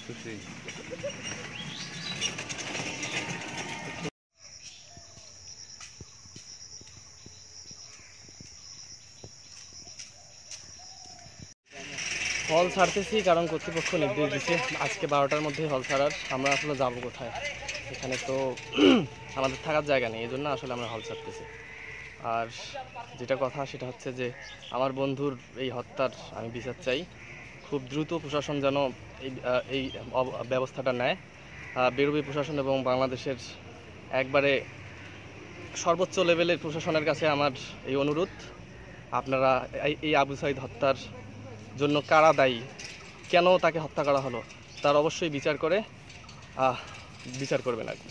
খুশি। হল ছাড়তেছি কারণ কর্তৃপক্ষ নির্দেশ দিচ্ছে আজকে 12টার মধ্যে হল ছাড়ার। আমরা আসলে যাবো কোথায়? এখানে তো আমাদের থাকার জায়গা নেই, এই জন্য আসলে আমরা হল ছাড়তেছি। আর যেটা কথা সেটা হচ্ছে যে আমার বন্ধুর এই হত্যার আমি বিচার চাই। খুব দ্রুত প্রশাসন যেন এই ব্যবস্থাটা নেয়। বেরোবি প্রশাসন এবং বাংলাদেশের একবারে সর্বোচ্চ লেভেলের প্রশাসনের কাছে আমার এই অনুরোধ, আপনারা এই আবু সাঈদ হত্যার জন্য কারা দায়ী, কেন তাকে হত্যা করা হলো, তার অবশ্যই বিচার করবেন আর কি।